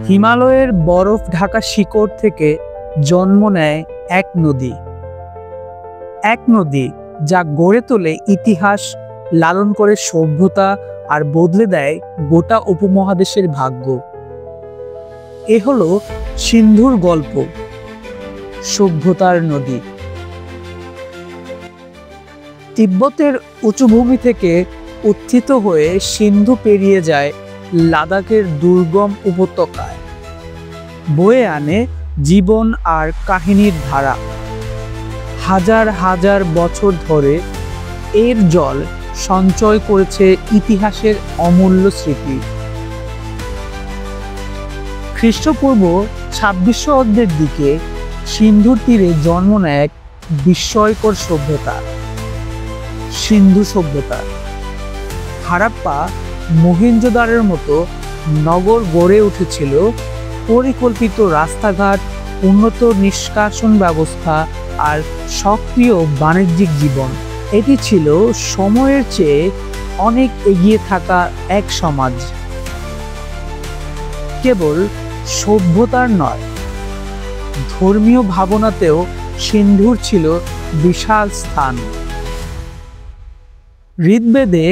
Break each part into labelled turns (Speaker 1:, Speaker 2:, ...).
Speaker 1: হিমালয়ের বরফ ঢাকা শিকড় থেকে জন্ম নেয় এক নদী যা গড়ে তোলে ইতিহাস, লালন করে সভ্যতা আর বদলে দেয় গোটা উপমহাদেশের ভাগ্য। এ হলো সিন্ধুর গল্প, সভ্যতার নদী। তিব্বতের উঁচু ভূমি থেকে উত্থিত হয়ে সিন্ধু পেরিয়ে যায় লাদাখের দুর্গম উপত্যকায়, বয়ে আনে জীবন আর কাহিনীর ধারা। হাজার হাজার বছর ধরে এর জল সঞ্চয় করেছে ইতিহাসের অমূল্য স্মৃতি। খ্রিস্টপূর্ব ২৬০০ অব্দের দিকে সিন্ধুর তীরে জন্ম নেয় এক বিস্ময়কর সভ্যতা, সিন্ধু সভ্যতা। হারাপ্পা, মহেঞ্জোদারোর মতো নগর গড়ে উঠেছিল, পরিকল্পিত রাস্তাঘাট, উন্নত নিষ্কাশন ব্যবস্থা আর সক্রিয় বাণিজ্যিক জীবন। এটি ছিল সময়ের চেয়ে অনেক এগিয়ে থাকা এক সমাজ। কেবল সভ্যতার নয়, ধর্মীয় ভাবনাতেও সিন্ধুর ছিল বিশাল স্থান। ঋগ্বেদে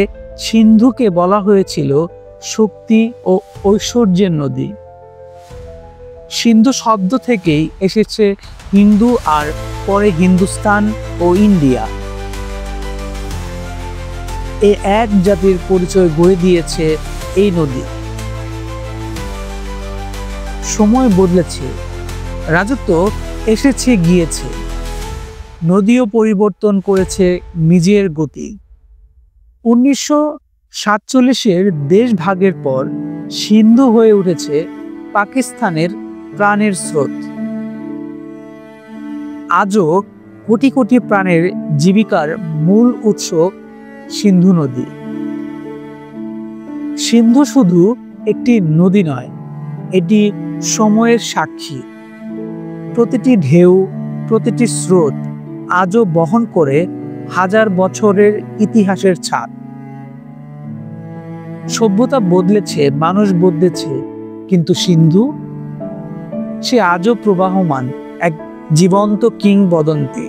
Speaker 1: সিন্ধুকে বলা হয়েছিল শক্তি ও ঐশ্বর্যের নদী। সিন্ধু শব্দ থেকেই এসেছে হিন্দু আর পরে হিন্দুস্তান ও ইন্ডিয়া। এক জাতির পরিচয় গড়ে দিয়েছে এই নদী। সময় বদলেছে, রাজত্ব এসেছে গিয়েছে, নদীও পরিবর্তন করেছে নিজের গতি। ১৯৪৭-এর দেশ ভাগের পর সিন্ধু হয়ে উঠেছে পাকিস্তানের প্রাণের স্রোত। আজও কোটি কোটি প্রাণের জীবিকার মূল উৎস সিন্ধু নদী। সিন্ধু শুধু একটি নদী নয়, এটি সময়ের সাক্ষী। প্রতিটি ঢেউ, প্রতিটি স্রোত আজও বহন করে হাজার বছরের ইতিহাসের ছাপ। সভ্যতা বদলেছে, মানুষ বদলেছে, কিন্তু সিন্ধু, সে আজও প্রবাহমান, এক জীবন্ত কিংবদন্তি।